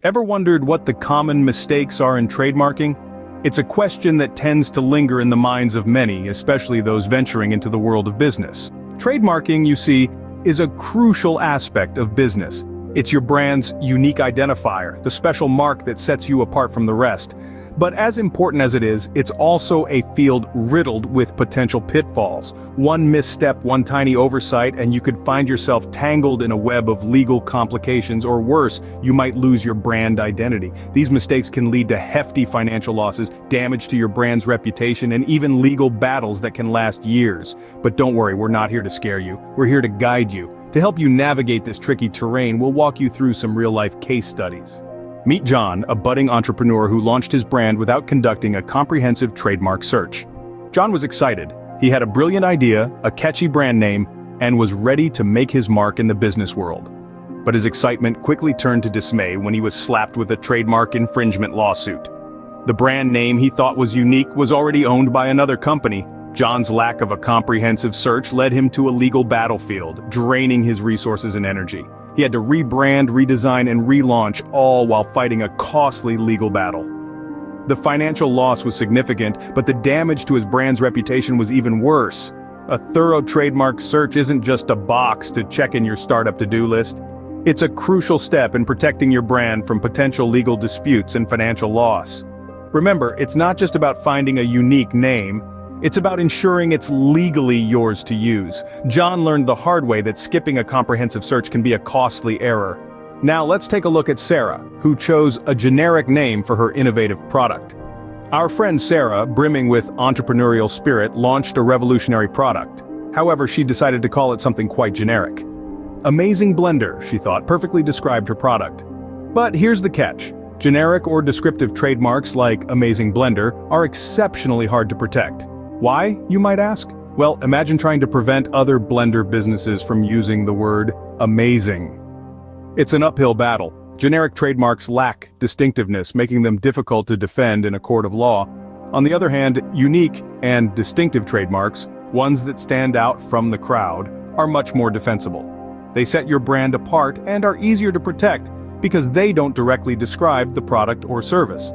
Ever wondered what the common mistakes are in trademarking? It's a question that tends to linger in the minds of many, especially those venturing into the world of business. Trademarking, you see, is a crucial aspect of business. It's your brand's unique identifier, the special mark that sets you apart from the rest. But as important as it is, it's also a field riddled with potential pitfalls. One misstep, one tiny oversight, and you could find yourself tangled in a web of legal complications, or worse, you might lose your brand identity. These mistakes can lead to hefty financial losses, damage to your brand's reputation, and even legal battles that can last years. But don't worry, we're not here to scare you. We're here to guide you. To help you navigate this tricky terrain, we'll walk you through some real-life case studies. Meet John, a budding entrepreneur who launched his brand without conducting a comprehensive trademark search. John was excited. He had a brilliant idea, a catchy brand name, and was ready to make his mark in the business world. But his excitement quickly turned to dismay when he was slapped with a trademark infringement lawsuit. The brand name he thought was unique was already owned by another company. John's lack of a comprehensive search led him to a legal battlefield, draining his resources and energy. He had to rebrand, redesign, and relaunch, all while fighting a costly legal battle. The financial loss was significant, but the damage to his brand's reputation was even worse. A thorough trademark search isn't just a box to check in your startup to-do list. It's a crucial step in protecting your brand from potential legal disputes and financial loss. Remember, it's not just about finding a unique name. It's about ensuring it's legally yours to use. John learned the hard way that skipping a comprehensive search can be a costly error. Now let's take a look at Sarah, who chose a generic name for her innovative product. Our friend Sarah, brimming with entrepreneurial spirit, launched a revolutionary product. However, she decided to call it something quite generic. Amazing Blender, she thought, perfectly described her product. But here's the catch. Generic or descriptive trademarks like Amazing Blender are exceptionally hard to protect. Why, you might ask? Well, imagine trying to prevent other blender businesses from using the word amazing. It's an uphill battle. Generic trademarks lack distinctiveness, making them difficult to defend in a court of law. On the other hand, unique and distinctive trademarks, ones that stand out from the crowd, are much more defensible. They set your brand apart and are easier to protect because they don't directly describe the product or service.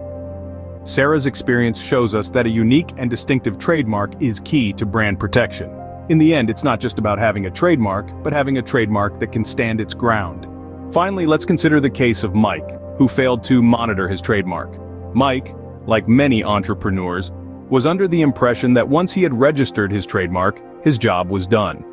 Sarah's experience shows us that a unique and distinctive trademark is key to brand protection. In the end, it's not just about having a trademark, but having a trademark that can stand its ground. Finally, let's consider the case of Mike, who failed to monitor his trademark. Mike, like many entrepreneurs, was under the impression that once he had registered his trademark, his job was done.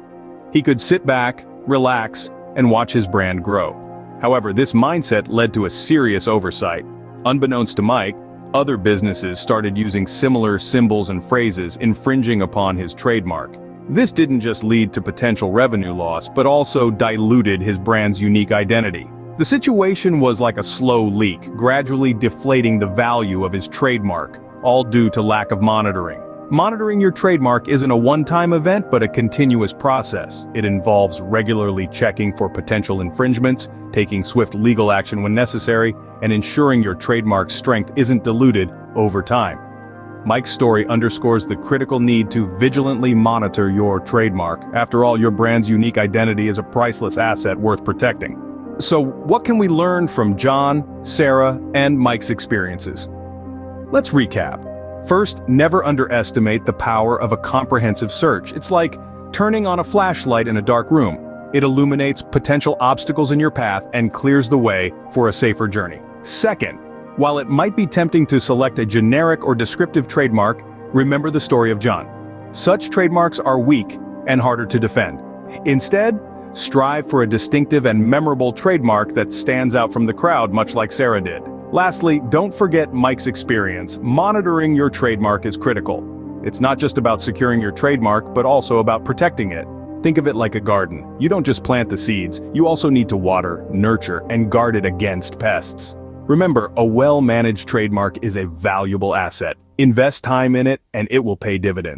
He could sit back, relax, and watch his brand grow. However, this mindset led to a serious oversight. Unbeknownst to Mike, other businesses started using similar symbols and phrases, infringing upon his trademark. This didn't just lead to potential revenue loss, but also diluted his brand's unique identity. The situation was like a slow leak, gradually deflating the value of his trademark, all due to lack of monitoring. Monitoring your trademark isn't a one-time event, but a continuous process. It involves regularly checking for potential infringements, taking swift legal action when necessary, and ensuring your trademark's strength isn't diluted over time. Mike's story underscores the critical need to vigilantly monitor your trademark. After all, your brand's unique identity is a priceless asset worth protecting. So, what can we learn from John, Sarah, and Mike's experiences? Let's recap. First, never underestimate the power of a comprehensive search. It's like turning on a flashlight in a dark room. It illuminates potential obstacles in your path and clears the way for a safer journey. Second, while it might be tempting to select a generic or descriptive trademark, remember the story of John. Such trademarks are weak and harder to defend. Instead, strive for a distinctive and memorable trademark that stands out from the crowd, much like Sarah did. Lastly, don't forget Mike's experience. Monitoring your trademark is critical. It's not just about securing your trademark, but also about protecting it. Think of it like a garden. You don't just plant the seeds, you also need to water, nurture, and guard it against pests. Remember, a well-managed trademark is a valuable asset. Invest time in it, and it will pay dividends.